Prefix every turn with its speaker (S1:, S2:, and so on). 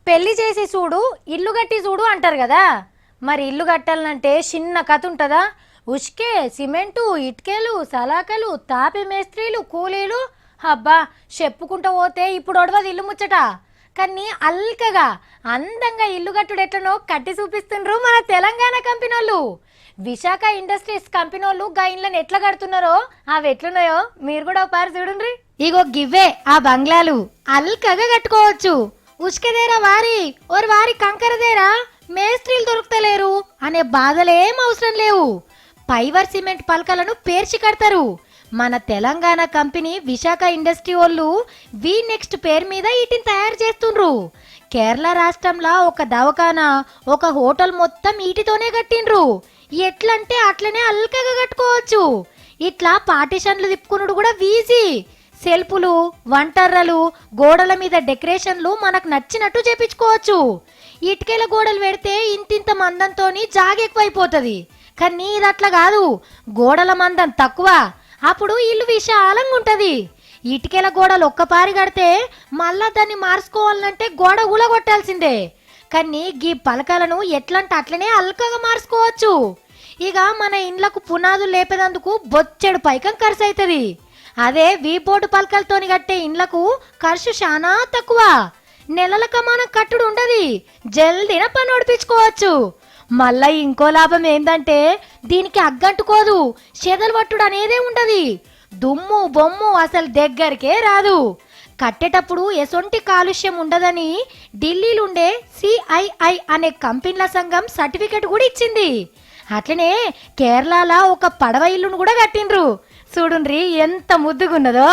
S1: పెళ్లి చేసి చూడు ఇల్లు కట్టి చూడు అంటారు కదా. మరి ఇల్లు కట్టాలంటే చిన్న కథ ఉంటుందా? ఉష్కే, సిమెంటు, ఇటుకలు, సలాకలు, తాపి మేస్త్రీలు, కూలీలు, అబ్బా చెప్పుకుంటూ పోతే ఇప్పుడు ఒడవది ఇల్లు ముచ్చట. కానీ అల్కగా అందంగా ఇల్లు కట్టుడు ఎట్లనో కట్టి చూపిస్తుండ్రు మన తెలంగాణ కంపెనీ వాళ్ళు. విశాఖ ఇండస్ట్రీస్ కంపెనీ వాళ్ళు గా ఇండ్లను ఎట్లా కడుతున్నారో అవి ఎట్లున్నాయో మీరు కూడా ఒకసారి చూడండి. ఇగో గివ్వే ఆ బంగ్లాలు అల్కగా కట్టుకోవచ్చు. ఉష్కదేరా వారి ఓర్ వారి కంకరదేరా మేస్త్రీలు దొరుకుతలేరు అనే బాధలేం అవసరం లేవు. పైవర్ సిమెంట్ పలకలను పేర్చి కడతారు. మన తెలంగాణ కంపెనీ విశాఖ ఇండస్ట్రీ వాళ్ళు వి నెక్స్ట్ పేరు మీద వీటిని తయారు చేస్తుండ్రు. కేరళ రాష్ట్రంలో ఒక దవాఖానా, ఒక హోటల్ మొత్తం వీటితోనే కట్టిండ్రు. ఎట్లంటే అట్లనే అల్కగా కట్టుకోవచ్చు. ఇట్లా పార్టిషన్లు తిప్పుకునుడు కూడా వీజీ. సెల్పులు, వంటర్రలు, గోడల మీద డెకరేషన్లు మనకు నచ్చినట్టు చేపించుకోవచ్చు. ఇటుకల గోడలు పెడితే ఇంతింత మందంతోని జాగెక్కువైపోతుంది. కానీ ఇది అట్లా కాదు, గోడల మందం తక్కువ, అప్పుడు ఇల్లు విశాలంగా ఉంటది. ఇటుకల గోడలు ఒక్కపారి కడితే మళ్ళా దాన్ని మార్చుకోవాలంటే గోడ ఊలగొట్టాల్సిందే. కానీ గీ పలకలను ఎట్లంటే అట్లనే అల్కగా మార్చుకోవచ్చు. ఇక మన ఇండ్లకు పునాదులు లేపేందుకు బొచ్చెడు పైకం ఖర్చు అవుతుంది. అదే వీపోటు పలకలతోని కట్టే ఇండ్లకు ఖర్చు చాలా తక్కువ. నెలల కమానం కట్టుడు ఉండది, జల్దిన పని ఒడిపించుకోవచ్చు. మళ్ళా ఇంకో లాభం ఏందంటే దీనికి అగ్గంటుకోదు, చెదలు పట్టుడు అనేదే ఉండదు. దుమ్ము బొమ్ము అసలు దగ్గరికే రాదు. కట్టేటప్పుడు ఎసొంటి కాలుష్యం ఉండదని ఢిల్లీలుండే సిఐఐ అనే కంపెనీల సంఘం సర్టిఫికెట్ కూడా ఇచ్చింది. అట్లనే కేరళలో ఒక పడవ ఇల్లును కూడా కట్టిండ్రు. చూడుండ్రి ఎంత ముద్దుగున్నదో.